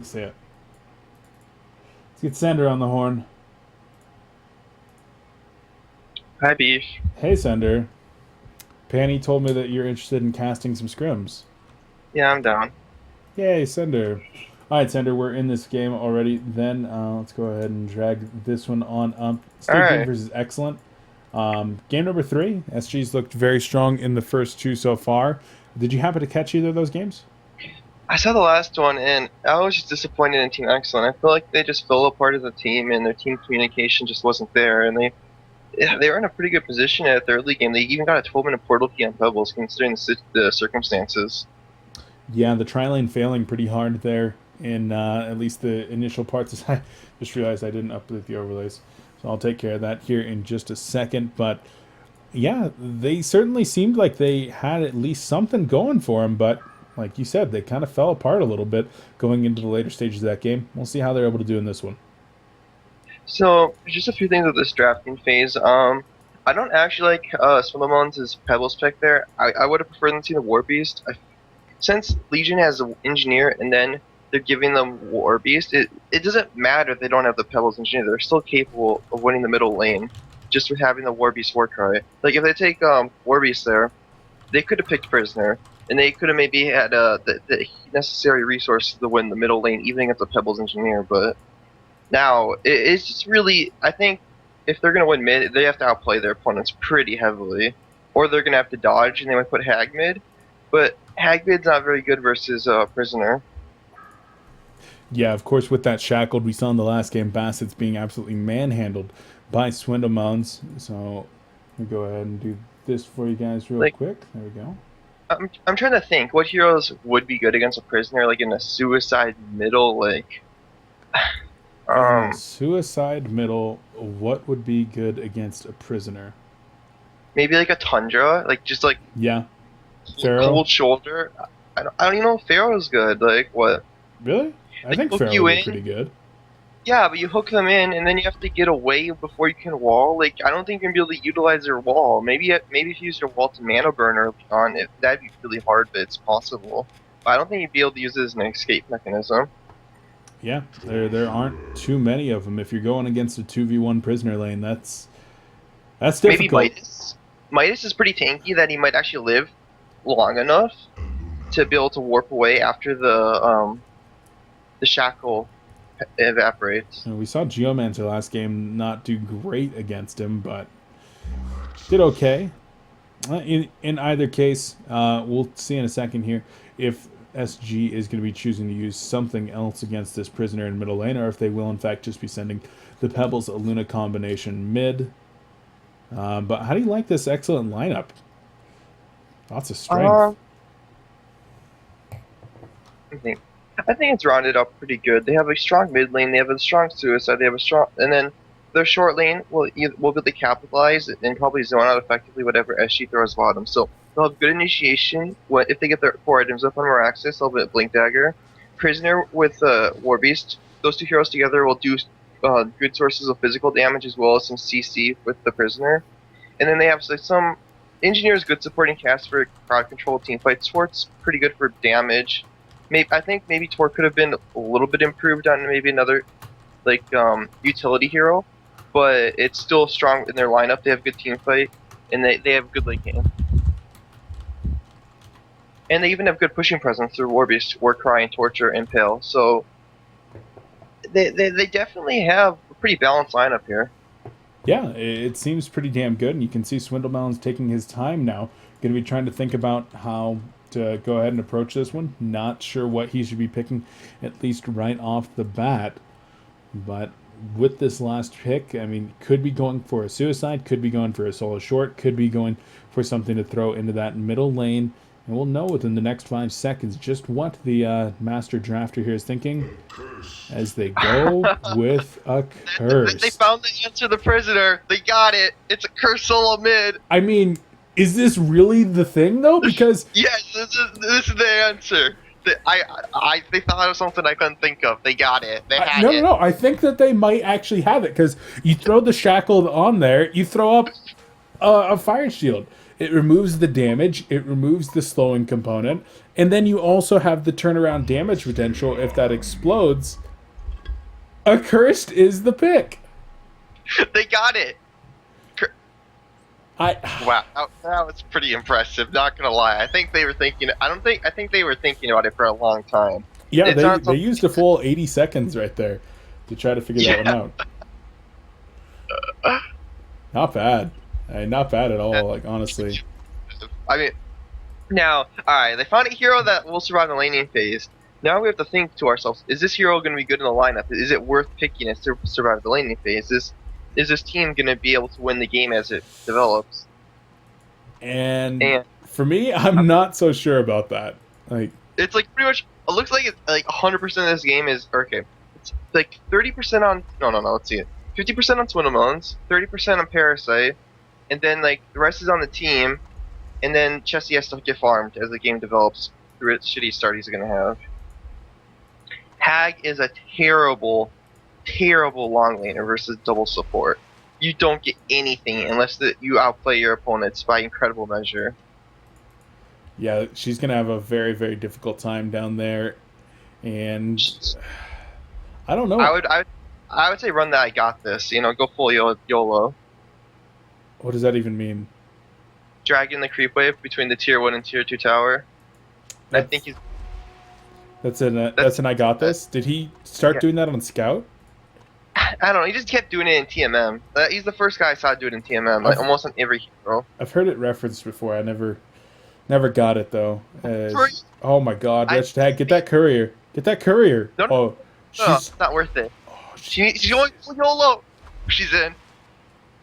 See it. Let's get Sender on the horn. Hi, Beef. Hey, Sender. Panny told me that you're interested in casting some scrims. Yeah, I'm down. Yay, Sender. Alright, Sender, we're in this game already. Then let's go ahead and drag this one on up. All stayGreen right. versus Excellent. Game number 3. SG's looked very strong in the first 2 so far. Did you happen to catch either of those games? I saw the last one, and I was just disappointed in Team Excellent. I feel like they just fell apart as a team, and their team communication just wasn't there. And they were in a pretty good position at their early game. They even got a 12-minute portal key on Pebbles, considering the circumstances. Yeah, the tri-lane failing pretty hard there in at least the initial parts. I just realized I didn't update the overlays. So I'll take care of that here in just a second. But yeah, they certainly seemed like they had at least something going for them. But like you said, they kind of fell apart a little bit going into the later stages of that game. We'll see how they're able to do in this one. So, just a few things with this drafting phase. I don't actually like Swillamon's Pebbles pick there. I would have preferred them to see the War Beast. Since Legion has an engineer and then they're giving them War Beast, it doesn't matter if they don't have the Pebbles engineer. They're still capable of winning the middle lane just with having the War Beast Warcry. Like if they take War Beast there, they could have picked Prisoner and they could have maybe had the necessary resources to win the middle lane even against the Pebbles engineer. But now it's just really, I think if they're gonna win mid, they have to outplay their opponents pretty heavily, or they're gonna have to dodge and they might put Hag mid. But Hagbid's not very good versus Prisoner. Yeah, of course, with that shackled, we saw in the last game Bassett's being absolutely manhandled by Swindlemounds. So let me go ahead and do this for you guys real Like quick. There we go. I'm trying to think what heroes would be good against a Prisoner, like in a suicide middle, like In a um suicide middle, what would be good against a prisoner? maybe like a Tundra, like just like Yeah, Pharaoh. cold shoulder. I don't even know if Pharaoh's good. Like what? Really? I Like think hook Pharaoh you would be pretty in. good. Yeah, but you hook them in, and then you have to get away before you can wall. Like I don't think you're gonna be able to utilize your wall. Maybe if you use your wall to mana burn early on, that'd be really hard, but it's possible. But I don't think you'd be able to use it as an escape mechanism. Yeah, there aren't too many of them. If you're going against a 2v1 prisoner lane, that's Maybe difficult. Midas. Midas is pretty tanky that he might actually live long enough to be able to warp away after the shackle evaporates. We saw Geomancer last game not do great against him, but did okay. In either case, we'll see in a second here if SG is going to be choosing to use something else against this prisoner in middle lane, or if they will in fact just be sending the Pebbles a Luna combination mid. But how do you like this excellent lineup? Lots of strength. Um, I think I think it's rounded up pretty good. They have a strong mid lane. They have a strong suicide. They have a strong, and then their short lane will be able to capitalize and probably zone out effectively whatever SG throws bottom. So they'll have good initiation. If they get their 4 items up on Meraxis, they'll be Blink Dagger, Prisoner with War Beast. Those two heroes together will do good sources of physical damage as well as some CC with the Prisoner. And then they have like, some Engineer's good supporting cast for crowd control team fights. Tort's pretty good for damage. I think maybe Tor could have been a little bit improved on maybe another like utility hero, but it's still strong in their lineup. They have good team fight, and they have good late game. And they even have good pushing presence through Warbeast, Warcry, and Torture, and Pale. So they definitely have a pretty balanced lineup here. Yeah, it seems pretty damn good, and you can see Swindlemelon's taking his time now. Going to be trying to think about how to go ahead and approach this one. Not sure what he should be picking, at least right off the bat. But with this last pick, I mean, could be going for a suicide, could be going for a solo short, could be going for something to throw into that middle lane. And we'll know within the next 5 seconds just what the master drafter here is thinking as they go with a They curse. found the answer to the prisoner. They got it. It's a curse solo mid. I mean, is this really the thing though? Because Yes, this is the answer. They thought of something I couldn't think of. They got it. They had no, no, it. no. I think that they might actually have it because you throw the shackled on there, you throw up a fire shield. It removes the damage, it removes the slowing component, and then you also have the turnaround damage potential if that explodes. Accursed is the pick. They got it. I Wow, that was pretty impressive. Not gonna lie, I think they were thinking. I think they were thinking about it for a long time. Yeah, It's not they something. used a full 80 seconds right there to try to figure that one out. Not bad. Not bad at all, like honestly. I mean, now, all right, they found a hero that will survive the laning phase. Now we have to think to ourselves: is this hero going to be good in the lineup? Is it worth picking it to survive the laning phase? Is this team going to be able to win the game as it develops? And And for me, I'm not so sure about that. Like, it's like pretty much. It looks like it's like 100% of this game is okay. It's like 30% on no. Let's see it. 50% on Swindlemones, 30% on Parasite, and then like the rest is on the team. And then Chessie has to get farmed as the game develops through its shitty start he's going to have. Hag is a terrible, terrible long laner versus double support. You don't get anything unless you outplay your opponents by incredible measure. yeah, she's gonna have a very, very difficult time down there, and I don't know. I would say run that I got this. You know, go full YOLO. What does that even mean? Dragging the creep wave between the tier 1 and tier 2 tower. I think he's that's an I got this. Did he start doing that on Scout? I don't know. He just kept doing it in TMM. He's the first guy I saw do it in TMM, like almost on every hero. I've heard it referenced before. I never got it though. Oh my God, Wretched Hag, get that courier. Get that courier. No, oh, it's not worth it. She's going full YOLO. She's in.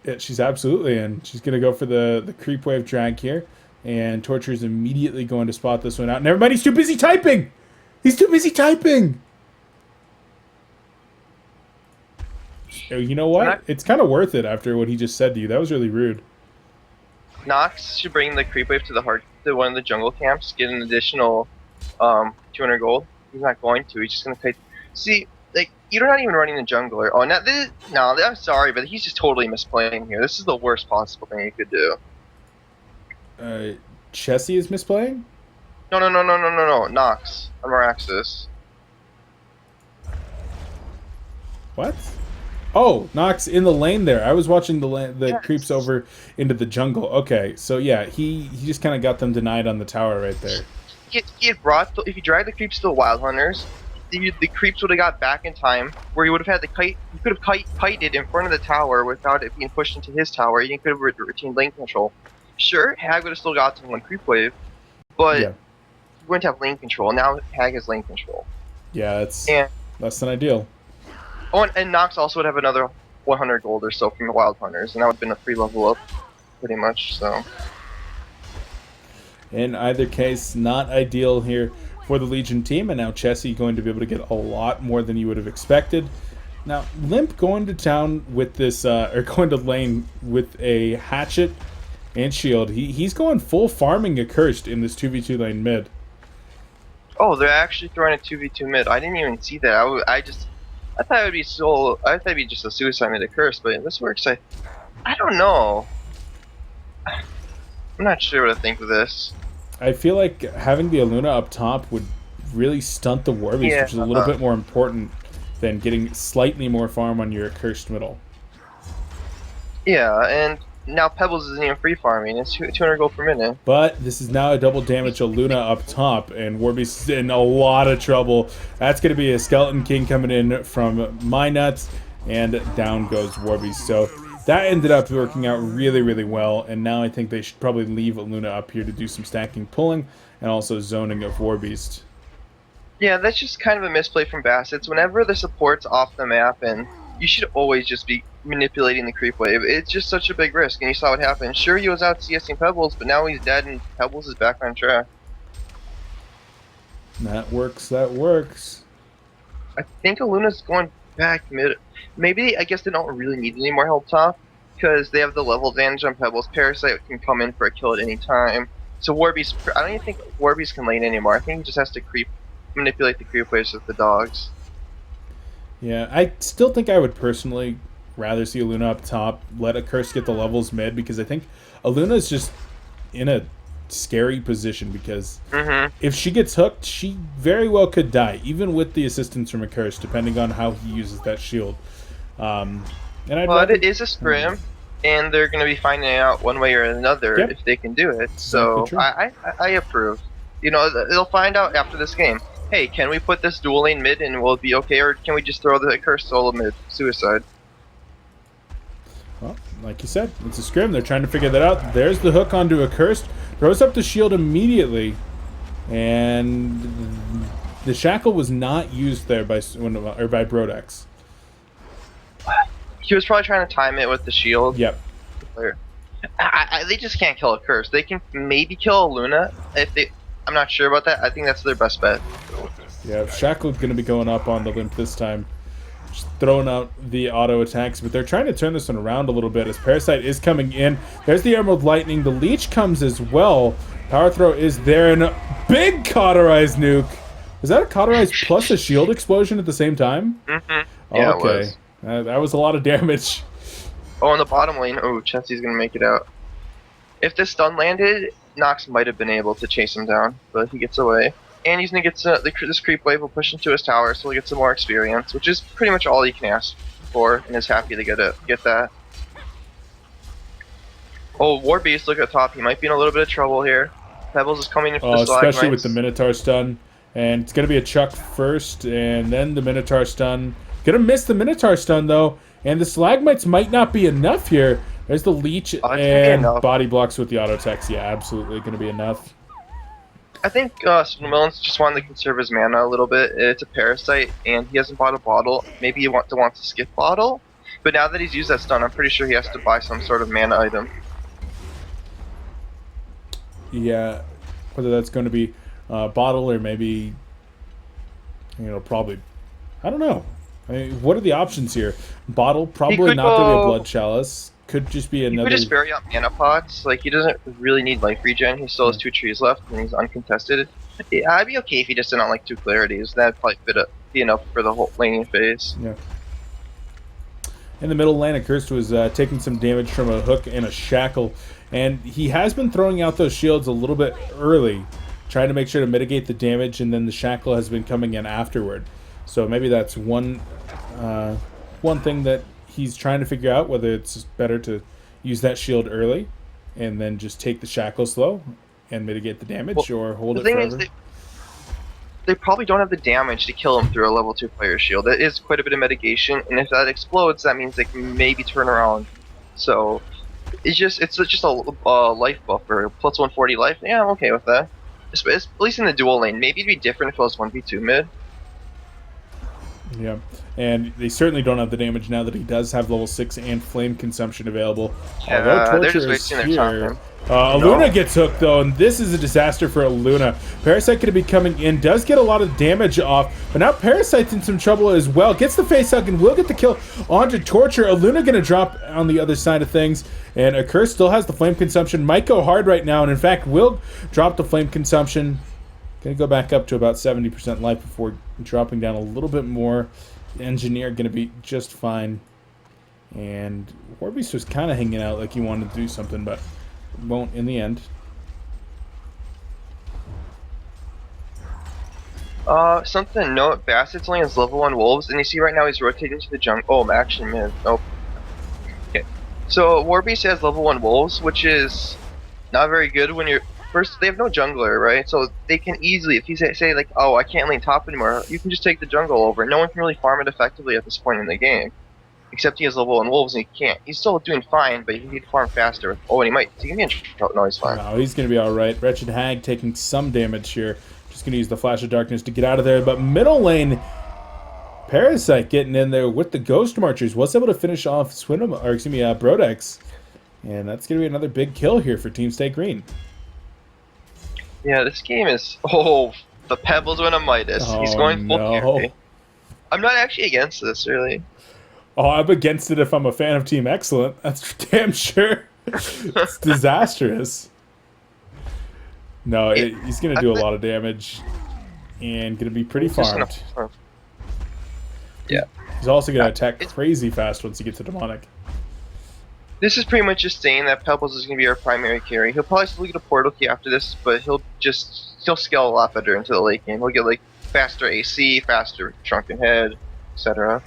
Yeah, she's absolutely in. She's gonna go for the creep wave drag here, and Torture is immediately going to spot this one out. And everybody's too busy typing. He's too busy typing. You know what? It's kind of worth it after what he just said to you. That was really rude. Nox should bring the creep wave to one of the jungle camps, get an additional 200 gold. He's not going to. He's just gonna pay. See, like you're not even running the jungler. Oh, no, I'm sorry, but he's just totally misplaying here. This is the worst possible thing he could do. Chessie is misplaying? No. Nox on Meraxis. What? Oh, Nox in the lane there. I was watching the Yes. creeps over into the jungle. Okay, so yeah, he just kind of got them denied on the tower right there. He had brought. If you drag the creeps to the Wild Hunters, the creeps would have got back in time, where he would have had the kite. He could have kited in front of the tower without it being pushed into his tower. He could have retained lane control. Sure, Hag would have still got to one creep wave, but Yeah, he wouldn't have lane control. Now Hag has lane control. yeah, it's And less than ideal. and Nox also would have another 100 gold or so from the Wild Hunters, and that would have been a free level up, pretty much. So. In either case, not ideal here for the Legion team, and now Chessie going to be able to get a lot more than you would have expected. Now, Limp going to town with this, or going to lane with a hatchet and shield. He's going full farming Accursed in this 2v2 lane mid. Oh, they're actually throwing a 2v2 mid. I didn't even see that. I thought it would be solo. I thought it'd be just a suicide mid at curse, but this works. I don't know. I'm not sure what to think of this. I feel like having the Aluna up top would really stunt the Warbeast, Yeah, which is a little bit more important than getting slightly more farm on your Accursed middle. Yeah, and now Pebbles isn't even free farming. It's 200 gold per minute. But this is now a double damage Aluna up top, and Warbeast is in a lot of trouble. That's going to be a Skeleton King coming in from my nuts, and down goes Warbeast. So that ended up working out really, really well, and now I think they should probably leave Aluna up here to do some stacking pulling, and also zoning of Warbeast. Yeah, that's just kind of a misplay from Bassett's. Whenever the support's off the map, and you should always just be manipulating the creep wave. It's just such a big risk, and you saw what happened. Sure, he was out CSing Pebbles, but now he's dead, and Pebbles is back on track. That works, that works. I think Aluna's going back mid. Maybe, I guess they don't really need any more help top, because they have the level advantage on Pebbles. Parasite can come in for a kill at any time. So Warbeast, I don't even think Warbeast can lane anymore. I think he just has to manipulate the creep waves with the dogs. Yeah, I still think I would personally rather see Aluna up top, let Accursed get the levels mid, because I think Aluna's just in a scary position because Mm-hmm. if she gets hooked, she very well could die, even with the assistance from a curse, depending on how he uses that shield. Um, and I'd But rather. it is a scrim, and they're going to be finding out one way or another Yep, if they can do it. exactly So true. I approve. You know, they'll find out after this game. Hey, can we put this dual lane mid and will it be okay, or can we just throw the curse solo mid suicide? Well, like you said, it's a scrim. They're trying to figure that out. There's the hook onto a cursed. Throws up the shield immediately. And the shackle was not used there by Brodex. He was probably trying to time it with the shield. Yep. They just can't kill a curse. They can maybe kill a Luna if they. I'm not sure about that. I think that's their best bet. Yeah, Shackle's going to be going up on the limp this time. Just throwing out the auto attacks, but they're trying to turn this one around a little bit as Parasite is coming in. There's the Emerald Lightning. The Leech comes as well. Power Throw is there, and a big Cauterized nuke. Was that a Cauterized plus a shield explosion at the same time? Mm-hmm. Yeah, okay. it was. That was a lot of damage. Oh, in the bottom lane. Oh, Chelsea's gonna make it out. If this stun landed, Nox might have been able to chase him down, but he gets away. And he's gonna get this creep wave will push into his tower, so he'll get some more experience, which is pretty much all he can ask for, and is happy to get that. Oh, War Beast, look at top. He might be in a little bit of trouble here. Pebbles is coming in for the especially Stalagmites. with the Minotaur stun. And it's going to be a Chuck first, and then the Minotaur stun. Going to miss the Minotaur stun, though. And the Stalagmites might not be enough here. There's the Leech and body blocks with the auto attacks. Yeah, absolutely going to be enough. I think Melons just wanted to conserve his mana a little bit. It's a Parasite, and he hasn't bought a bottle. Maybe he wants to skip bottle. But now that he's used that stun, I'm pretty sure he has to buy some sort of mana item. Yeah, whether that's going to be bottle or maybe, probably, I don't know. I mean, what are the options here? Bottle, probably not going to be a blood chalice. Could just be another. He could just bury up mana pots. Like, he doesn't really need life regen. He still has 2 trees left, and he's uncontested. Yeah, I'd be okay if he just didn't like 2 clarities. That'd probably be enough for the whole laning phase. Yeah. In the middle lane, Cursed was taking some damage from a hook and a shackle. And he has been throwing out those shields a little bit early, trying to make sure to mitigate the damage, and then the shackle has been coming in afterward. So maybe that's one thing that he's trying to figure out, whether it's better to use that shield early and then just take the shackle slow and mitigate the damage, or hold it forever. The thing is, they probably don't have the damage to kill him through a level 2 player shield. That is quite a bit of mitigation, and if that explodes, that means they can maybe turn around. So it's just a life buffer, plus 140 life. Yeah, I'm okay with that. At least in the dual lane. Maybe it'd be different if it was 1v2 mid. Yeah, and they certainly don't have the damage now that he does have level 6 and flame consumption available. Although they're just Torture is wasting their here. time. Luna gets hooked, though, and this is a disaster for Luna. Parasite going to be coming in, does get a lot of damage off, but now Parasite's in some trouble as well. Gets the face hug and will get the kill onto Torture. Luna going to drop on the other side of things, and a Curse still has the flame consumption. Might go hard right now, and in fact will drop the flame consumption. Going to go back up to about 70% life before dropping down a little bit more. The Engineer going to be just fine. And Warbeast was kind of hanging out like he wanted to do something, but won't in the end. Something to note, Bassett's only has level 1 wolves, and you see right now he's rotating to the jungle. Oh, I'm actually mid. Nope. Okay. So, Warbeast has level 1 wolves, which is not very good when you're... First, they have no jungler, right? So they can easily, if you say like, oh, I can't lane top anymore, you can just take the jungle over. No one can really farm it effectively at this point in the game. Except he has level 1 wolves and he can't. He's still doing fine, but he need to farm faster. Oh, and he can be in trouble. No, he's fine. No, he's going to be alright. Wretched Hag taking some damage here. Just going to use the Flash of Darkness to get out of there. But middle lane, Parasite getting in there with the Ghost Marchers. Was able to finish off Brodex. And that's going to be another big kill here for Team stayGreen. Yeah, this game is... Oh, the Pebbles win a Midas. He's going full carry. I'm not actually against this, really. Oh, I'm against it if I'm a fan of Team Excellent. That's damn sure. It's disastrous. No, he's going to do a lot of damage and going to be pretty farmed. Yeah. He's also going to attack crazy fast once he gets to Demonic. This is pretty much just saying that Pebbles is going to be our primary carry. He'll probably still get a portal key after this, but he'll scale a lot better into the late game. He'll get like faster AC, faster Shrunken Head, etc.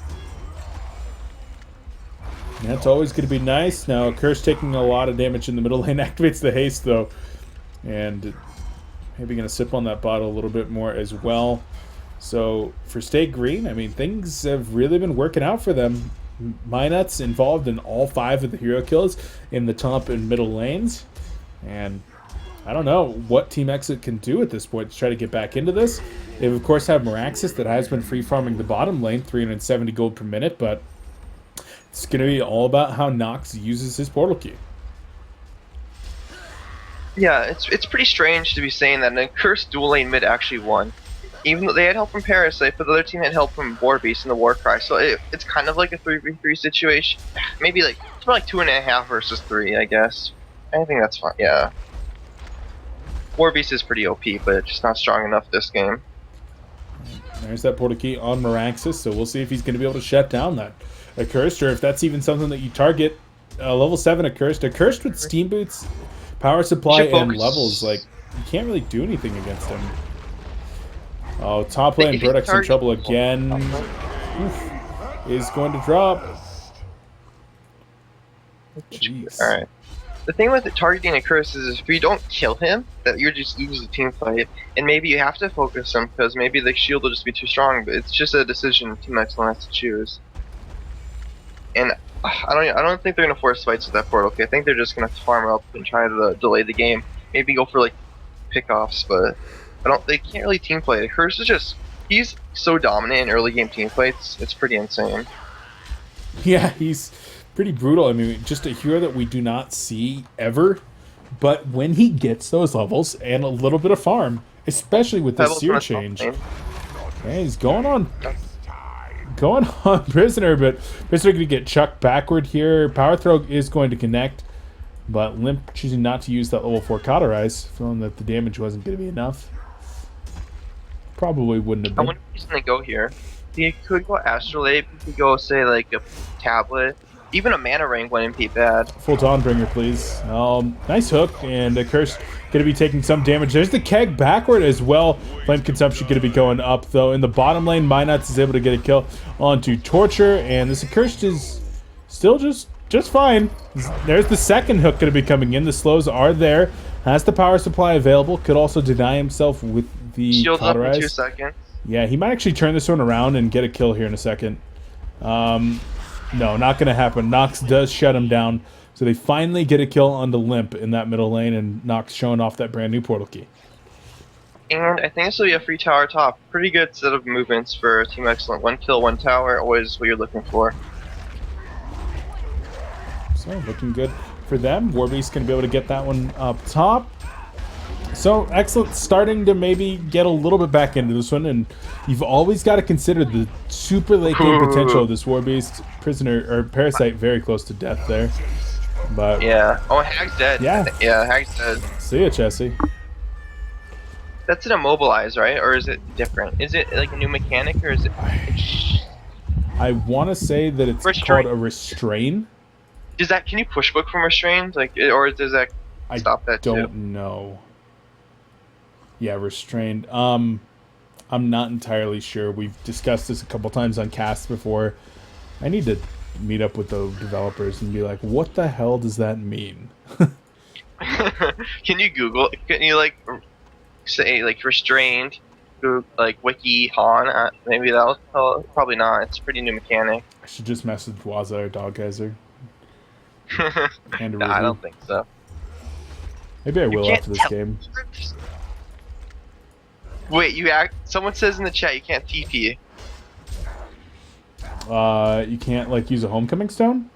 That's always going to be nice. Now, Curse taking a lot of damage in the middle lane activates the haste, though. And maybe going to sip on that bottle a little bit more as well. So, for stayGreen, I mean, things have really been working out for them. Minut's involved in all 5 of the hero kills in the top and middle lanes. And I don't know what Team xCet can do at this point to try to get back into this. They, of course, have Meraxis that has been free-farming the bottom lane, 370 gold per minute, but it's going to be all about how Nox uses his portal key. Yeah, it's pretty strange to be saying that a cursed dual lane mid actually won. Even though they had help from Parasite, but the other team had help from Warbeast and the Warcry, so it's kind of like a 3v3 situation. Maybe like, it's more like 2.5 versus 3, I guess. I think that's fine, yeah. Warbeast is pretty OP, but it's just not strong enough this game. There's that portal key on Meraxis, so we'll see if he's going to be able to shut down that Accursed, or if that's even something that you target. Level 7 Accursed with Steam Boots, Power Supply, and levels, like, you can't really do anything against him. Oh, top lane, Brodek's in trouble again. Oof. Is going to drop. Jeez. Alright. The thing with targeting a curse is if you don't kill him, that you're just losing the team fight, and maybe you have to focus him because maybe the shield will just be too strong. But it's just a decision Team Excellent has to choose. And I don't think they're gonna force fights with that portal. Okay, I think they're just gonna farm up and try to delay the game. Maybe go for like pickoffs, but they can't really team play. Curse is just, he's so dominant in early game team fights. It's pretty insane. Yeah, he's pretty brutal. I mean, just a hero that we do not see ever. But when he gets those levels and a little bit of farm, especially with the seer change, okay, he's going on Prisoner, but Prisoner going to get chucked backward here. Power Throw is going to connect, but Limp choosing not to use that level 4 Cauterize, feeling that the damage wasn't going to be enough. Probably wouldn't have been. I wonder if he's going to go here. He could go Astrolabe, he could go, say, like a Tablet. Even a Mana Ring wouldn't be bad. Full Dawnbringer, please. Nice hook, and a Curse going to be taking some damage. There's the Keg backward as well. Flame Consumption going to be going up, though. In the bottom lane, Minuts is able to get a kill onto Torture, and this Accursed is still just fine. There's the second hook going to be coming in. The slows are there. Has the power supply available. Could also deny himself with the Shields up in 2 Cauterize. seconds. Yeah, he might actually turn this one around and get a kill here in a second. No, not going to happen. Nox does shut him down. So they finally get a kill on the Limp in that middle lane, and Nox showing off that brand new portal key. And I think this will be a free tower top. Pretty good set of movements for Team Excellent. 1 kill, 1 tower, always what you're looking for. So looking good for them. Warbeast going to be able to get that one up top. So Excellent starting to maybe get a little bit back into this one, and you've always got to consider the super late game potential of this Warbeast. Prisoner or Parasite very close to death there, but yeah. Oh, Hag's dead. Yeah, Hag's dead. See ya, Chessie. That's an immobilize, right? Or is it different? Is it like a new mechanic, or is it? I want to say that it's called a restrain. Does that? Can you push book from restrained? Like, or does that stop that too? I don't know. Yeah, restrained. I'm not entirely sure. We've discussed this a couple times on cast before. I need to meet up with the developers and be like, what the hell does that mean? Can you Google? Can you like say like restrained? Like wiki Han? Maybe that'll probably not. It's a pretty new mechanic. I should just message Waza or Doggeyser. No, I don't think so. Maybe I will after this game. Wait, someone says in the chat you can't TP. You can't like use a homecoming stone?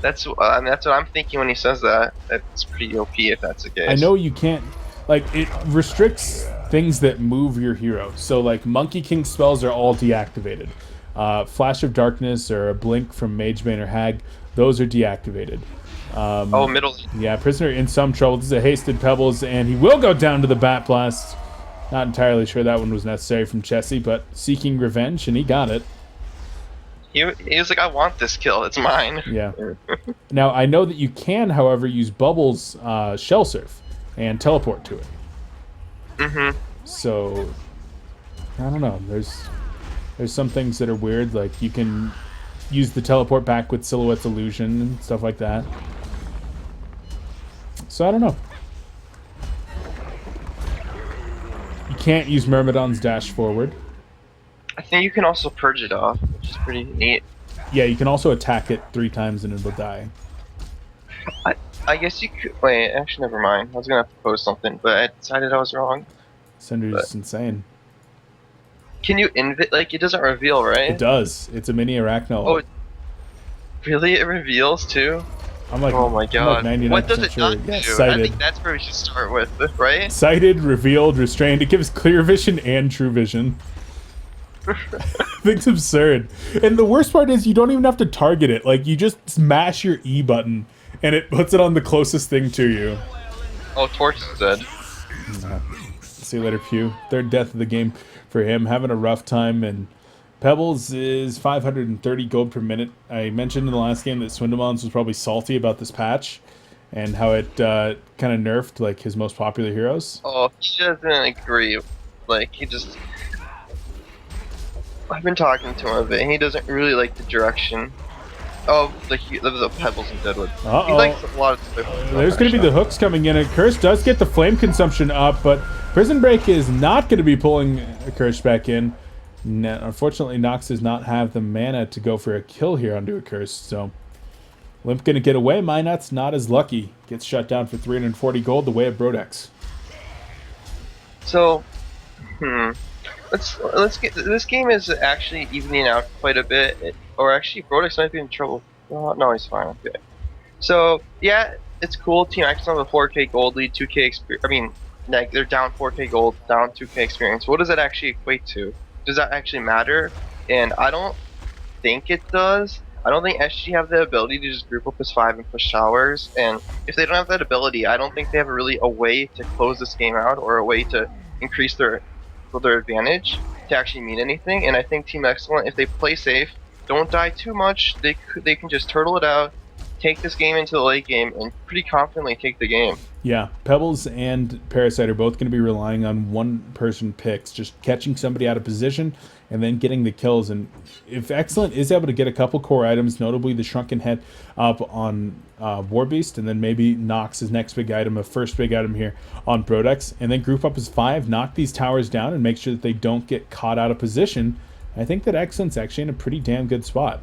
That's what I'm thinking when he says that. That's pretty OP if that's the case. I know you can't, like, it restricts things that move your hero. So like Monkey King spells are all deactivated. Flash of Darkness or a Blink from Magebane or Hag, those are deactivated. Middle. Yeah, Prisoner in some trouble. This is a hasted Pebbles, and he will go down to the Bat Blast. Not entirely sure that one was necessary from Chessie, but seeking revenge, and he got it. he was like, I want this kill. It's mine. Yeah. Now, I know that you can, however, use Bubbles Shell Surf and teleport to it. Mm-hmm. So, I don't know. There's some things that are weird, like you can use the teleport back with Silhouette's illusion and stuff like that. So I don't know. You can't use Myrmidon's dash forward. I think you can also purge it off, which is pretty neat. Yeah, you can also attack it 3 times and it'll die. I guess you could. Wait, actually, never mind. I was gonna propose something, but I decided I was wrong. Cinder's insane. Can you like it doesn't reveal, right? It does. It's a mini Arachno. Oh, really? It reveals too? I'm like, oh my god. I'm like 99% what does it sure. not Yeah, do? sighted. I think that's where we should start with, right? Sighted, revealed, restrained. It gives clear vision and true vision. Thing's absurd. And the worst part is you don't even have to target it. Like, you just smash your E button and it puts it on the closest thing to you. Oh, Torch is dead. See you later, Pew. Third death of the game for him. Having a rough time. And Pebbles is 530 gold per minute. I mentioned in the last game that Swindlemons was probably salty about this patch and how it kind of nerfed like his most popular heroes. Oh, he doesn't agree. Like, he just... I've been talking to him a bit, and he doesn't really like the direction of the Pebbles in Deadwood. He likes a lot of stuff. There's going to be the hooks coming in, and Curse does get the flame consumption up, but Prison Break is not going to be pulling a Curse back in. Unfortunately, Nox does not have the mana to go for a kill here onto a Curse, so Limp going to get away. Minot's not as lucky. Gets shut down for 340 gold the way of Brodex. So, let's get this game is actually evening out quite a bit, or actually Brodex might be in trouble. Oh, no, he's fine. Okay. So yeah, it's cool. Team X on the 4K gold lead, 2K experience. I mean, like they're down 4K gold, down 2K experience. What does that actually equate to? Does that actually matter? And I don't think it does. I don't think SG have the ability to just group up as 5 and push towers. And if they don't have that ability, I don't think they have a way to close this game out or a way to increase their advantage to actually mean anything. And I think Team Excellent, if they play safe, don't die too much, they can just turtle it out, take this game into the late game, and pretty confidently take the game. Yeah, Pebbles and Parasite are both going to be relying on one-person picks, just catching somebody out of position and then getting the kills. And if Excellent is able to get a couple core items, notably the Shrunken Head up on Warbeast, and then maybe Nox's next big item, a first big item here on Brodex, and then group up as 5, knock these towers down, and make sure that they don't get caught out of position, I think that Excellent's actually in a pretty damn good spot.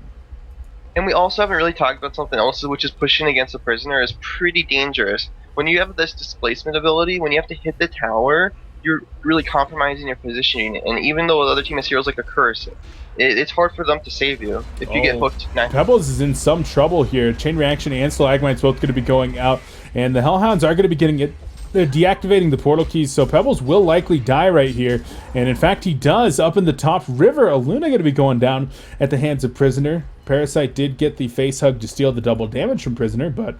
And we also haven't really talked about something else, which is pushing against a prisoner is pretty dangerous. When you have this displacement ability, when you have to hit the tower, you're really compromising your positioning. And even though the other team has heroes like a Curse, it's hard for them to save you if you get hooked. Pebbles is in some trouble here. Chain Reaction and Stalagmite's both going to be going out, and the Hellhounds are going to be getting it. They're deactivating the portal keys, so Pebbles will likely die right here. And in fact, he does up in the top river. A Luna going to be going down at the hands of Prisoner. Parasite did get the face hug to steal the double damage from Prisoner, but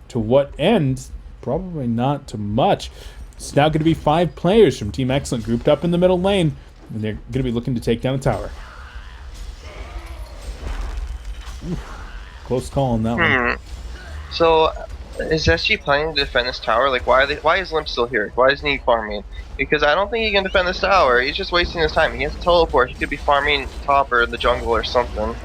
to what end? Probably not to much. It's now going to be 5 players from Team Excellent grouped up in the middle lane, and they're going to be looking to take down a tower. Oof, close call on that one. So, is SG planning to defend this tower? Like, why is Limp still here? Why isn't he farming? Because I don't think he can defend this tower. He's just wasting his time. He has to teleport. He could be farming top or in the jungle or something.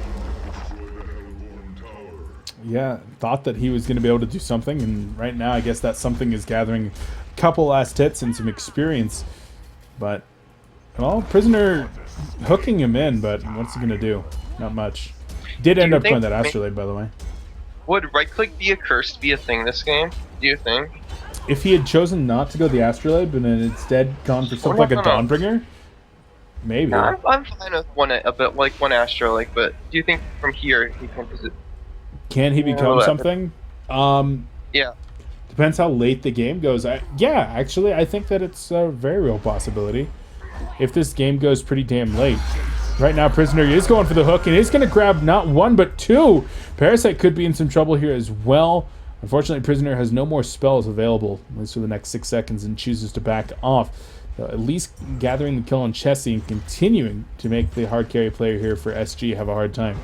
Yeah, thought that he was going to be able to do something, and right now I guess that something is gathering a couple last hits and some experience. But, well, Prisoner hooking him in, but what's he going to do? Not much. Did end up playing that Astrolabe, by the way. Would right-click be a curse be a thing this game, do you think? If he had chosen not to go the Astrolabe and then instead gone for something like a Dawnbringer, maybe. No, I'm fine with one Astrolabe, but do you think from here he can he become something? Yeah. Depends how late the game goes. Yeah, actually, I think that it's a very real possibility. If this game goes pretty damn late. Right now, Prisoner is going for the hook, and he's going to grab not 1, but 2. Parasite could be in some trouble here as well. Unfortunately, Prisoner has no more spells available, at least for the next 6 seconds, and chooses to back off. So at least gathering the kill on Chessie and continuing to make the hard carry player here for SG have a hard time.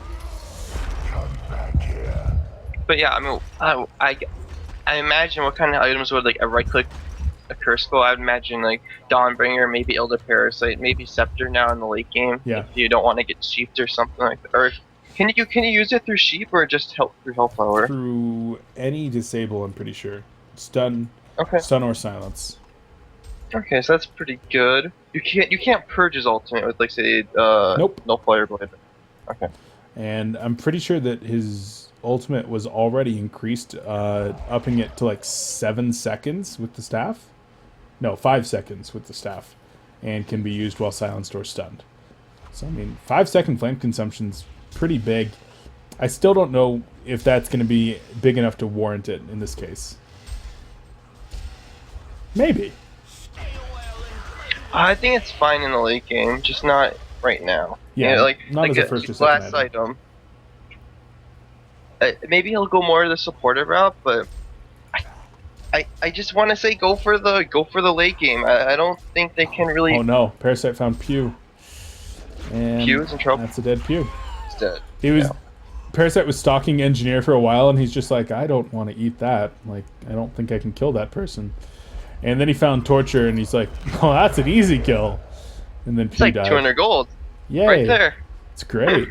But yeah, I mean, I imagine what kind of items would like a right click a curse go. I would imagine like Dawnbringer, maybe Elder Parasite, maybe Scepter now in the late game Yeah. if you don't want to get sheeped or something like that. Or can you use it through sheep or just help through Hellflower? Through any disable, I'm pretty sure. Stun, Okay. stun or silence. Okay, so that's pretty good. You can't purge his ultimate with like say Nope. no fire blade. Okay. And I'm pretty sure that his ultimate was already increased, upping it to like 7 seconds with the staff. No, 5 seconds with the staff, and can be used while silenced or stunned. So I mean, 5-second flame consumption's pretty big. I still don't know if that's going to be big enough to warrant it in this case. Maybe. I think it's fine in the late game, just not right now. Yeah, You know, like not as a first or second last item. Maybe he'll go more the supportive route, but I just want to say go for the late game. I don't think they can really. Oh no, Parasite found Pew. And Pew is in trouble. That's a dead Pew. It's dead. He was Yeah. Parasite was stalking Engineer for a while, and he's just like, I don't want to eat that. Like, I don't think I can kill that person. And then he found Torture, and he's like, oh, that's an easy kill. And then It's Pew like died. 200 gold Yay. right there. It's great.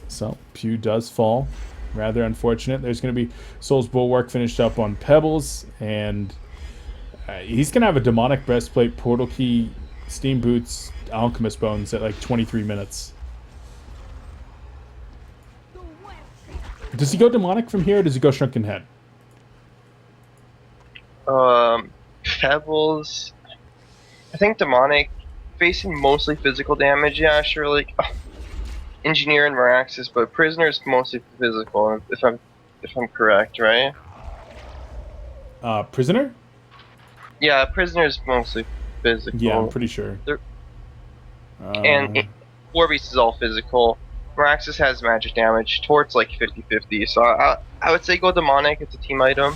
So, Pew does fall. Rather unfortunate. There's going to be Soul's Bulwark finished up on Pebbles, and he's going to have a Demonic Breastplate, Portal Key, Steam Boots, Alchemist Bones at like 23 minutes. Does he go Demonic from here, or does he go Shrunken Head? Pebbles. I think demonic, facing mostly physical damage. Yeah, sure. Like Engineer and Meraxis, but Prisoner is mostly physical. If I'm correct, right? Prisoner? Yeah, Prisoner is mostly physical. Yeah, I'm pretty sure. And Warbeast is all physical. Meraxis has magic damage. Tort's like 50-50. So I would say go demonic. It's a team item.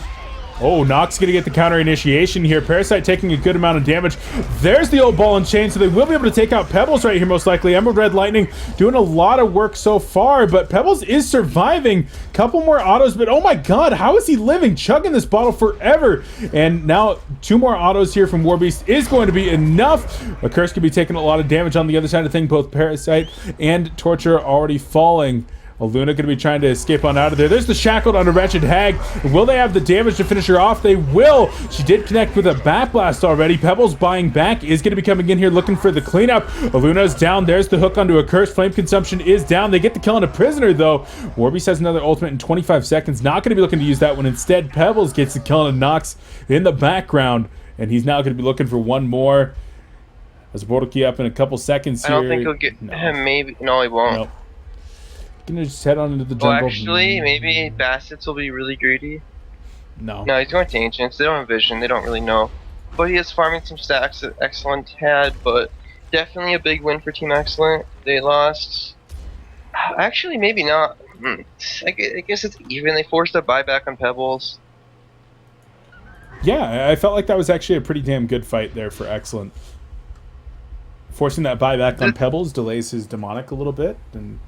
Oh, Nox going to get the counter initiation here. Parasite taking a good amount of damage. There's the old ball and chain, so they will be able to take out Pebbles right here most likely. Emerald Red Lightning doing a lot of work so far, but Pebbles is surviving. Couple more autos, but oh my god, how is he living? Chugging this bottle forever. And now 2 more autos here from Warbeast is going to be enough. A Curse could be taking a lot of damage on the other side of the thing. Both Parasite and Torture are already falling. Luna going to be trying to escape on out of there. There's the Shackled on a Wretched Hag. Will they have the damage to finish her off? They will. She did connect with a Bat Blast already. Pebbles buying back is going to be coming in here looking for the cleanup. Luna's down. There's the hook onto a Curse. Flame consumption is down. They get the kill on a Prisoner though. Warbeast has another ultimate in 25 seconds. Not going to be looking to use that one. Instead, Pebbles gets the kill on a Nox in the background. And he's now going to be looking for one more. As a portal key up in a couple seconds here. I don't think he'll get him. Maybe. No, he won't. Nope. Gonna just head on into the jungle. Well, actually, maybe Bassets will be really greedy. No. No, he's going to Ancients. They don't have vision. They don't really know. But he is farming some stacks that Excellent had, but definitely a big win for Team Excellent. They lost. Actually, maybe not. I guess it's even. They forced a buyback on Pebbles. Yeah, I felt like that was actually a pretty damn good fight there for Excellent. Forcing that buyback on Pebbles delays his demonic a little bit, and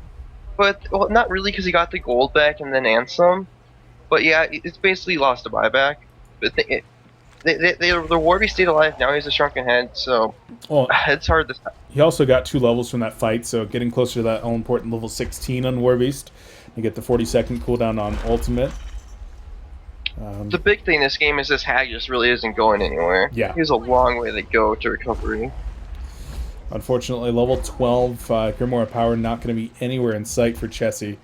But, well, not really, because he got the gold back and then Ansem. But yeah, it's basically lost a buyback. But the Warby stayed alive, now he's a Shrunken Head, so it's hard to... He also got 2 levels from that fight, so getting closer to that all-important level 16 on Warbeast. You get the 40-second cooldown on Ultimate. The big thing in this game is this Hag just really isn't going anywhere. Yeah. He has a long way to go to recovery. Unfortunately, level 12 Grimoire Power not going to be anywhere in sight for Chessie.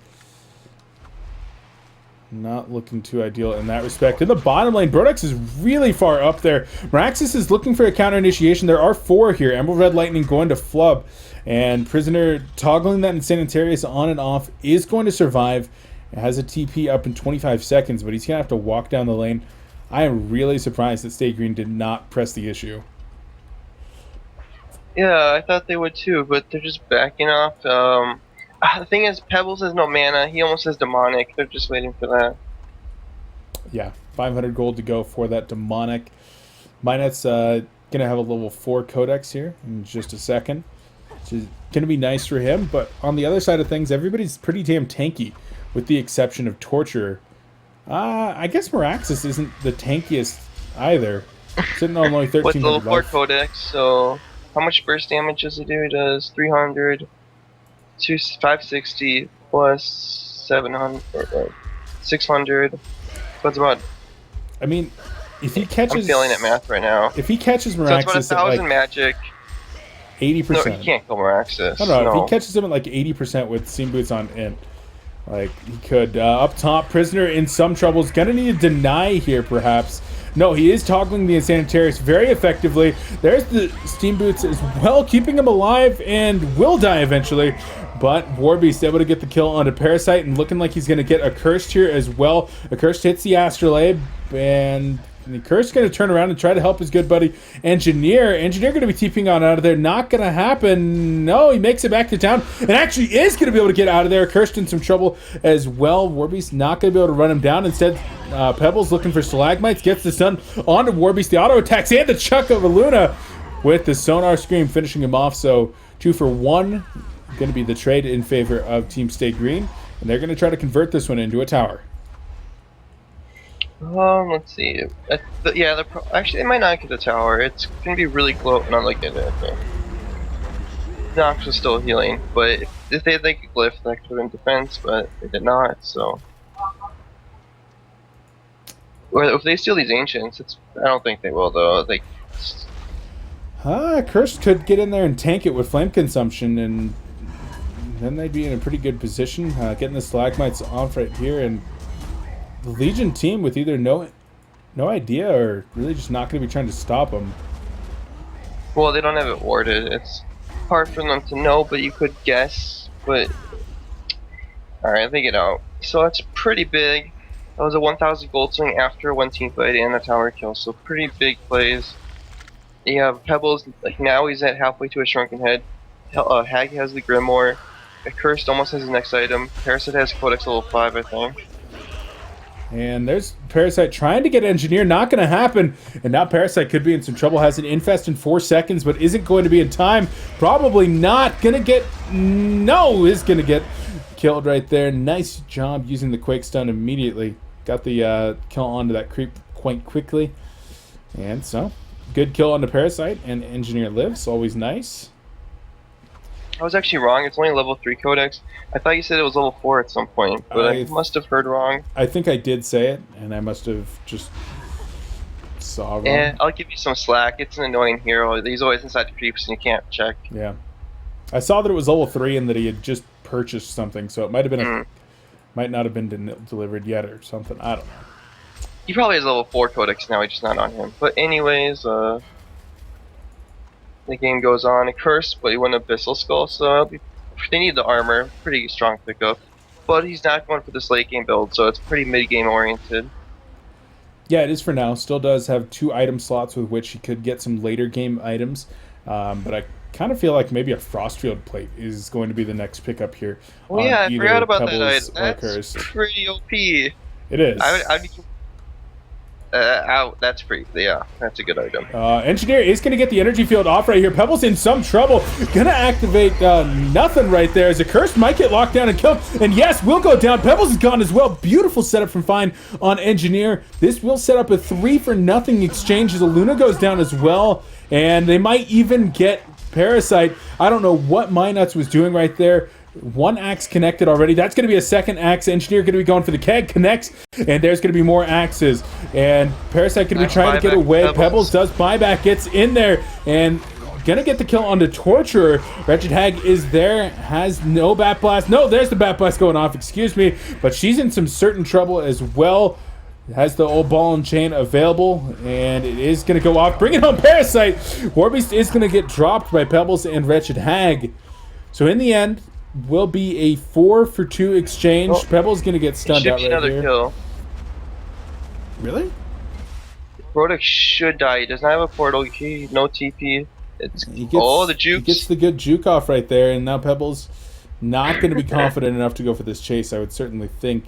Not looking too ideal in that respect. In the bottom lane, Brodex is really far up there. Meraxis is looking for a counter initiation. There are 4 here. Emerald Red Lightning going to Flub. And Prisoner toggling that Insanitarius on and off is going to survive. It has a TP up in 25 seconds, but he's going to have to walk down the lane. I am really surprised that stayGreen did not press the issue. Yeah, I thought they would too, but they're just backing off. The thing is, Pebbles has no mana. He almost has Demonic. They're just waiting for that. Yeah, 500 gold to go for that Demonic. Minet's going to have a level 4 Codex here in just a second, which is going to be nice for him. But on the other side of things, everybody's pretty damn tanky. with the exception of Torture. I guess Meraxis isn't the tankiest either. Sitting on only With 1300 level 4 life. codex, so how much burst damage does it do? It does 300, 560 plus 700, 600. So it's about. I mean, if he catches, I'm failing at math right now. If he catches So it's about Meraxis at 1,000 like magic. 80%, No, he can't kill Meraxis. no, No. if he catches him at like 80% with Seam Boots on in, like he could. Up top, Prisoner in some trouble. Is gonna need a deny here, perhaps. No, he is toggling the Insanitarius very effectively. There's the Steam Boots as well, keeping him alive and will die eventually. But Warbeast able to get the kill onto Parasite and looking like he's going to get Accursed here as well. Accursed hits the Astrolabe, and the Accursed going to turn around and try to help his good buddy Engineer. Engineer going to be TPing on out of there. Not going to happen. No, he makes it back to town and actually is going to be able to get out of there. Accursed in some trouble as well. Warbeast not going to be able to run him down. Instead, Pebbles looking for Stalagmites. Gets the stun onto Warbeast. The auto attacks and the chuck of Luna with the Sonar Scream finishing him off. So 2 for 1. Going to be the trade in favor of Team stayGreen, and they're going to try to convert this one into a tower. Let's see. Actually, they might not get the tower. It's going to be really close. No, they get it. Okay. Nox was still healing, but if they had like a glyph, that could have been defense, but they did not. So, or if they steal these ancients, I don't think they will though. Curse could get in there and tank it with flame consumption, and then they'd be in a pretty good position. Getting the Stalagmites off right here, and the Legion team with either no idea or really just not going to be trying to stop them. Well, they don't have it warded. It's hard for them to know, but you could guess. But alright, they get out. So that's pretty big. That was a 1,000 gold swing after one team fight and a tower kill. So pretty big plays. You have Pebbles. Like now he's at halfway to a shrunken head. Hag has the Grimoire. Accursed almost has his next item. Parasite has Codex level 5, I think. And there's Parasite trying to get Engineer, not going to happen. And now Parasite could be in some trouble. Has an infest in 4 seconds, but isn't going to be in time. Probably not going to get... No, is going to get killed right there. Nice job using the Quake Stun immediately. Got the kill onto that creep quite quickly. And so, good kill onto Parasite, and Engineer lives. Always nice. I was actually wrong. It's only level 3 codex. I thought you said it was level 4 at some point, but I must have heard wrong. I think I did say it, and I must have just saw wrong. Yeah, I'll give you some slack. It's an annoying hero. He's always inside the creeps, and you can't check. Yeah, I saw that it was level 3 and that he had just purchased something, so it might have been might not have been delivered yet or something. I don't know. He probably has level 4 codex now. He's just not on him. But anyways, the game goes on. A curse, but he won Abyssal Skull, so they need the armor. Pretty strong pickup. But he's not going for this late game build, so it's pretty mid-game oriented. Yeah, it is for now. Still does have 2 item slots with which he could get some later game items. But I kind of feel like maybe a Frostfield plate is going to be the next pickup here. Oh yeah, I forgot about Pebbles that item. That's pretty OP. It is. I'd be that's free. Yeah, that's a good item. Engineer is going to get the energy field off right here. Pebbles in some trouble. Going to activate nothing right there as a curse might get locked down and killed. And yes, will go down. Pebbles is gone as well. Beautiful setup from Fine on Engineer. This will set up a 3-for-0 exchange as a Luna goes down as well. And they might even get Parasite. I don't know what Minuts was doing right there. 1 axe connected already. That's going to be a 2nd axe. Engineer going to be going for the keg. Connects. And there's going to be more axes. And Parasite going to be trying to get away. Pebbles does buyback. Gets in there. And going to get the kill onto Torturer. Wretched Hag is there. Has no Bat Blast. No, there's the Bat Blast going off. Excuse me. But she's in some certain trouble as well. Has the old ball and chain available, and it is going to go off. Bring it home, Parasite! Warbeast is going to get dropped by Pebbles and Wretched Hag. So in the end, will be a 4-for-2 exchange. Oh, Pebbles going to get stunned out right another here. Kill. Really? Roderick should die. He does not have a portal key, no TP. The jukes. He gets the good juke off right there, and now Pebbles not going to be confident enough to go for this chase, I would certainly think.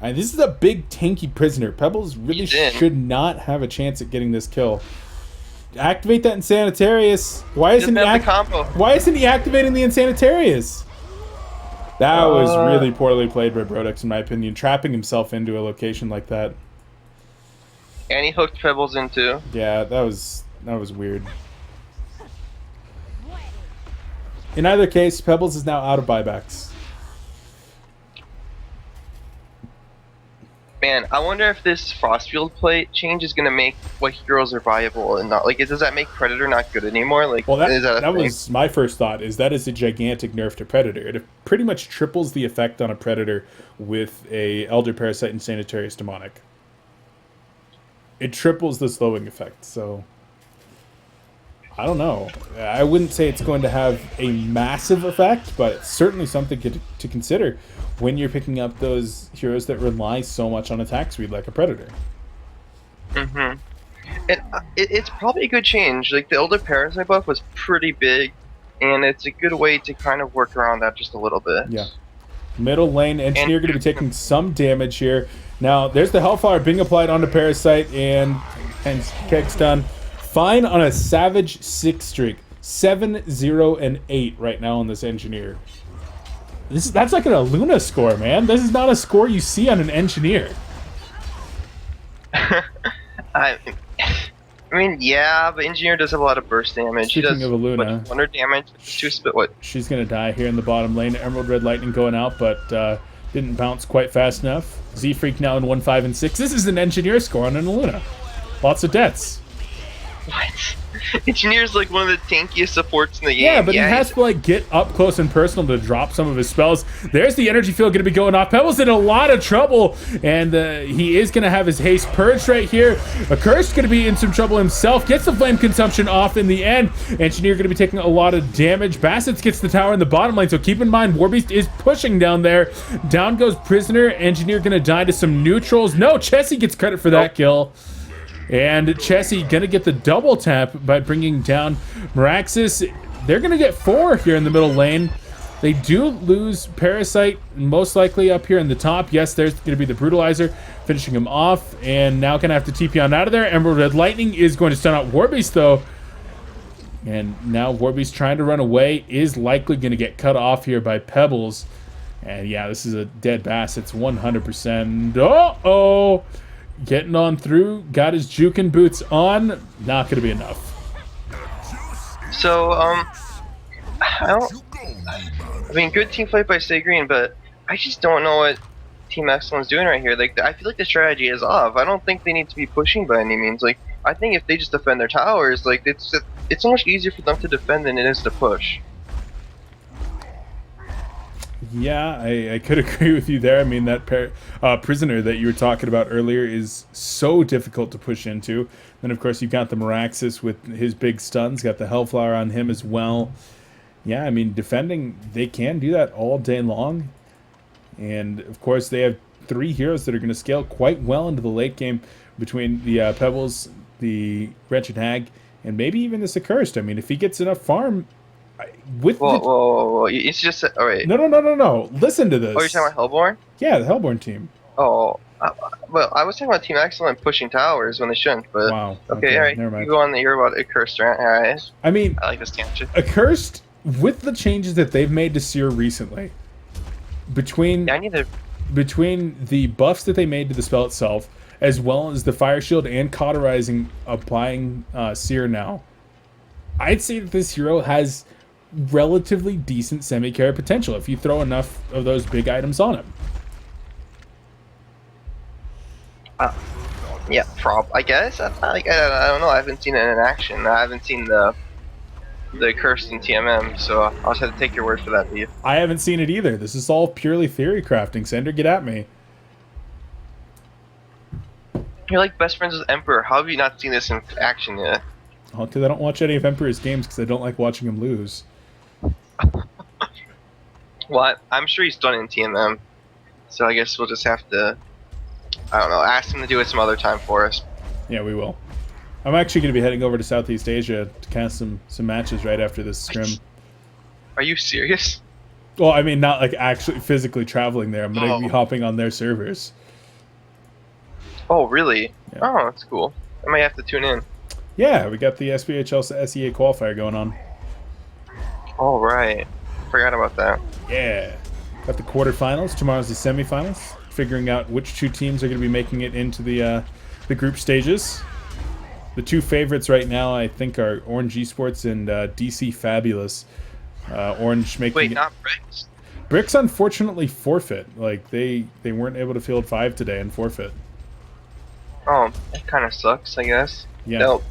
And this is a big tanky prisoner. Pebbles really should not have a chance at getting this kill. Activate that Insanitarius. Why isn't he activating the Insanitarius? That was Uh, really poorly played by Brodex, in my opinion, trapping himself into a location like that. and he hooked Pebbles into. Yeah, that was weird. In either case, Pebbles is now out of buybacks. Man, I wonder if this Frostfield plate change is gonna make what heroes are viable and not like. Does that make Predator not good anymore? Like, Well, is that a that thing? was my first thought. Is that is a gigantic nerf to Predator. It pretty much triples the effect on a Predator with a Elder Parasite and Sanitarius Demonic. It triples the slowing effect. So I don't know. I wouldn't say it's going to have a massive effect, but it's certainly something to consider when you're picking up those heroes that rely so much on attack speed, like a Predator. Mm-hmm. And it's probably a good change. Like the Elder Parasite buff was pretty big, and it's a good way to kind of work around that just a little bit. Yeah. Middle lane, And Engineer going to be taking some damage here. Now, there's the Hellfire being applied onto Parasite, and Keg's done. Fine on a Savage 6 streak. 7-0-8 right now on this Engineer. That's like an Luna score, man. This is not a score you see on an Engineer. I mean, yeah, but Engineer does have a lot of burst damage. Speaking He does of Luna, what, 100 damage, two spit. What? She's going to die here in the bottom lane. Emerald Red Lightning going out, but didn't bounce quite fast enough. Z-Freak now in 1, 5, and 6. This is an Engineer score on an Luna. Lots of deaths. What? Engineer's like one of the tankiest supports in the game. Yeah, but he has to like get up close and personal to drop some of his spells. There's the energy field going to be going off. Pebbles in a lot of trouble, and he is going to have his haste purged right here. Accursed going to be in some trouble himself. Gets the flame consumption off in the end. Engineer going to be taking a lot of damage. Bassett gets the tower in the bottom lane, so keep in mind Warbeast is pushing down there. Down goes Prisoner. Engineer going to die to some neutrals. No, Chessie gets credit for that kill. And Chessie gonna get the double tap by bringing down Meraxis. They're gonna get 4 here in the middle lane. They do lose Parasite, most likely up here in the top. Yes, there's gonna be the Brutalizer, finishing him off. And now gonna have to TP on out of there. Emerald Red Lightning is going to stun out Warbeast though. And now Warbeast trying to run away is likely gonna get cut off here by Pebbles. And yeah, this is a dead bass. It's 100%. Uh-oh! Getting on through, got his juking boots on. Not going to be enough. So, I mean, good team fight by stayGreen, but I just don't know what Team Excellent's doing right here. Like, I feel like the strategy is off. I don't think they need to be pushing by any means. Like, I think if they just defend their towers, like, it's so much easier for them to defend than it is to push. Yeah, I could agree with you there. I mean, that Prisoner that you were talking about earlier is so difficult to push into. Then, of course, you've got the Meraxis with his big stuns. Got the Hellflower on him as well. Yeah, I mean, defending, they can do that all day long. And, of course, they have 3 heroes that are going to scale quite well into the late game between the Pebbles, the Wretched Hag, and maybe even this Accursed. I mean, if he gets enough farm... Whoa. It's just... Alright. No. Listen to this. Oh, you're talking about Hellborn? Yeah, the Hellborn team. Oh, well, I was talking about Team Excellent pushing towers when they shouldn't, but... Wow. Okay, alright. Never mind. You go on the year about Accursed, right? Alright. I mean... I like this tangent. Accursed, with the changes that they've made to Seer recently, between the buffs that they made to the spell itself, as well as the Fire Shield and Cauterizing applying Seer now, I'd say that this hero has relatively decent semi-carry potential if you throw enough of those big items on him. Yeah, I guess. I don't know. I haven't seen it in action. I haven't seen the Cursed in TMM, so I'll just have to take your word for that, Steve. I haven't seen it either. This is all purely theory crafting. Sender, get at me. You're like best friends with Emperor. How have you not seen this in action yet? Oh, because I don't watch any of Emperor's games because I don't like watching him lose. Well, I'm sure he's done it in TMM, so I guess we'll just have to, I don't know, ask him to do it some other time for us. Yeah, we will. I'm actually going to be heading over to Southeast Asia to cast some matches right after this scrim. Are you serious? Well, I mean, not like actually physically traveling there. I'm going to be hopping on their servers. Oh, really? Yeah. Oh, that's cool. I might have to tune in. Yeah, we got the SPHL SEA qualifier going on. All right. Forgot about that. Yeah. Got the quarterfinals. Tomorrow's the semifinals. Figuring out which two teams are going to be making it into the group stages. The two favorites right now, I think, are Orange Esports and DC Fabulous. Orange making Wait, not Bricks? Bricks unfortunately forfeit. Like they weren't able to field 5 today and forfeit. Oh, that kind of sucks, I guess. Yeah. No,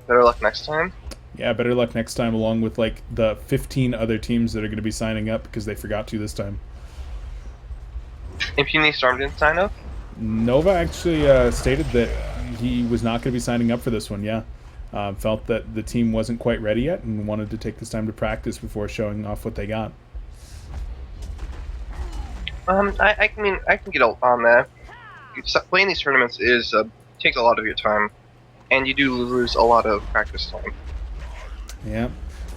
better luck next time. Yeah, better luck next time, along with like the 15 other teams that are going to be signing up because they forgot to this time. Impunity Storm didn't sign up? Nova actually stated that he was not going to be signing up for this one, yeah. Felt that the team wasn't quite ready yet and wanted to take this time to practice before showing off what they got. I can get on that. Playing these tournaments takes a lot of your time, and you do lose a lot of practice time. Yeah,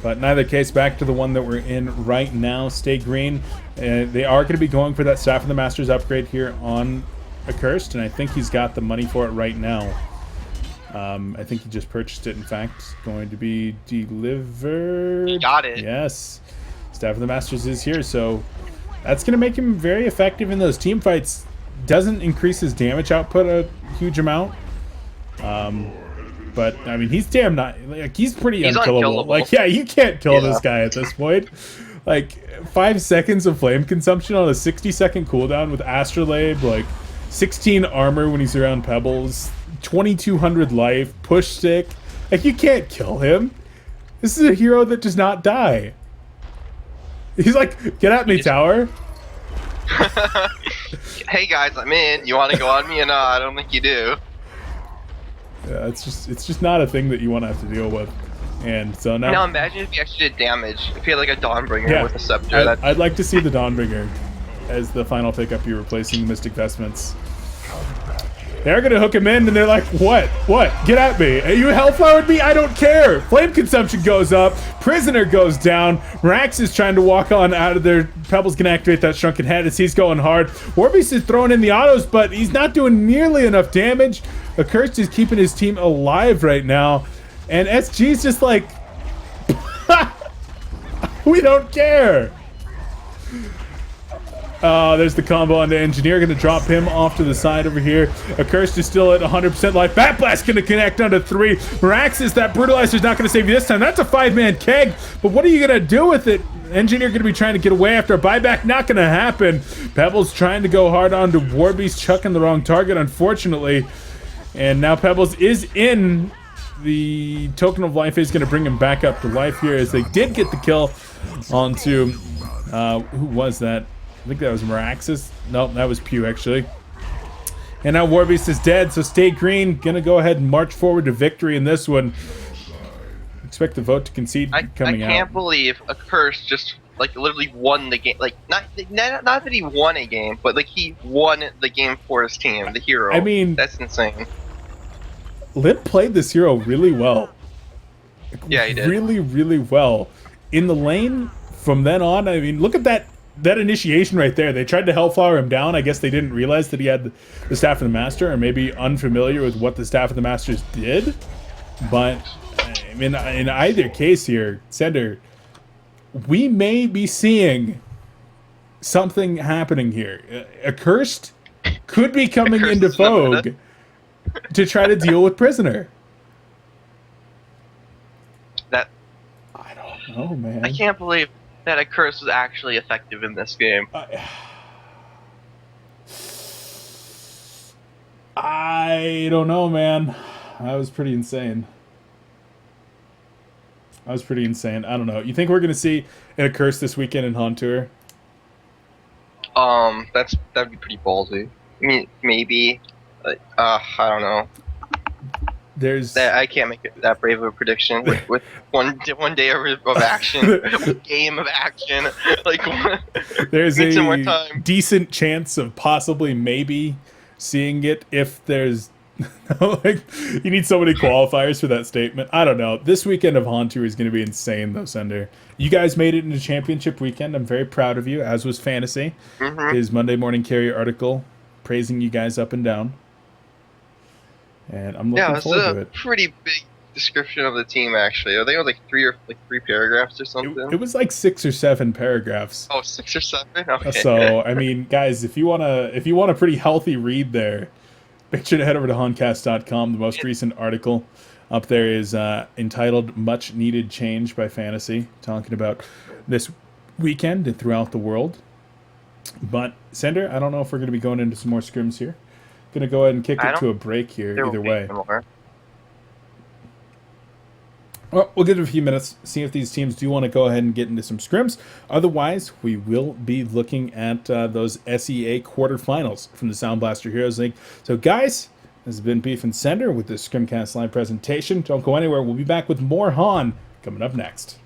but in either case, back to the one that we're in right now, stayGreen. They are going to be going for that Staff of the Masters upgrade here on Accursed, and I think he's got the money for it right now. I think he just purchased it, in fact. Going to be delivered. He got it. Yes. Staff of the Masters is here, so that's going to make him very effective in those team fights. Doesn't increase his damage output a huge amount. But, I mean, he's damn not... Like, he's pretty unkillable. Like, yeah, you can't kill this guy at this point. Like, 5 seconds of flame consumption on a 60-second cooldown with Astrolabe, like, 16 armor when he's around Pebbles, 2200 life, push stick. Like, you can't kill him. This is a hero that does not die. He's like, get at me, tower. Hey guys, I'm in. You want to go on me? And I don't think you do. Yeah, it's just not a thing that you want to have to deal with. And so now imagine if you actually did damage. If you had like a Dawnbringer with a scepter. I'd like to see the Dawnbringer as the final pickup. You're replacing the Mystic Vestments. They're gonna hook him in, and they're like, "What? What? Get at me! You hellflowered me? I don't care!" Flame consumption goes up. Prisoner goes down. Rax is trying to walk on out of there. Pebble's gonna activate that Shrunken Head as he's going hard. Warbeast is throwing in the autos, but he's not doing nearly enough damage. Accursed is keeping his team alive right now, and SG's just like, we don't care. There's the combo on the Engineer. Going to drop him off to the side over here. Accursed is still at 100% life. Bat Blast going to connect onto 3. Miraxis, that Brutalizer's not going to save you this time. That's a 5-man keg. But what are you going to do with it? Engineer going to be trying to get away after a buyback. Not going to happen. Pebbles trying to go hard onto Warbeast, chucking the wrong target, unfortunately. And now Pebbles is in. The Token of Life is going to bring him back up to life here as they did get the kill onto... who was that? I think that was Miraxis. Nope, that was Pew, actually. And now Warbeast is dead, so stayGreen gonna go ahead and march forward to victory in this one. Expect the vote to concede coming out. I can't believe Accursed just, like, literally won the game. Like, not that he won a game, but, like, he won the game for his team, the hero. I mean... That's insane. Limp played this hero really well. Yeah, he did. Really, really well. In the lane, from then on, I mean, look at that initiation right there. They tried to Hellflower him down. I guess they didn't realize that he had the Staff of the Master, or maybe unfamiliar with what the Staff of the Masters did. But, I mean, in either case here, Sender, we may be seeing something happening here. Accursed could be coming into vogue to try to deal with Prisoner. That... I don't know, man. I can't believe that Accursed was actually effective in this game. I don't know, man. That was pretty insane. I don't know. You think we're gonna see an Accursed this weekend in Hauntour? That'd be pretty ballsy. I mean, maybe. I don't know. I can't make it that brave of a prediction with one day of action, one game of action. Like, there's a decent chance of possibly maybe seeing it if there's like, you need so many qualifiers for that statement. I don't know. This weekend of Hauntour is going to be insane, though, Sender. You guys made it into championship weekend. I'm very proud of you, as was Fantasy. His Monday Morning Carrier article praising you guys up and down. And I'm looking forward to it. Pretty big description of the team actually. I think it was like three paragraphs or something. It was like 6 or 7 paragraphs. Oh, 6 or 7. Okay. So I mean, guys, if you want a pretty healthy read there, make sure to head over to honcast.com. The most recent article up there is entitled "Much Needed Change" by Fantasy, talking about this weekend and throughout the world. But Sender, I don't know if we're going to be going into some more scrims here. Going to go ahead and kick it to a break here. There Either will be way. more. Well, we'll give it a few minutes, see if these teams do want to go ahead and get into some scrims. Otherwise, we will be looking at those SEA quarterfinals from the Sound Blaster Heroes League. So, guys, this has been Beef and Sender with this Scrimcast live presentation. Don't go anywhere. We'll be back with more Han coming up next.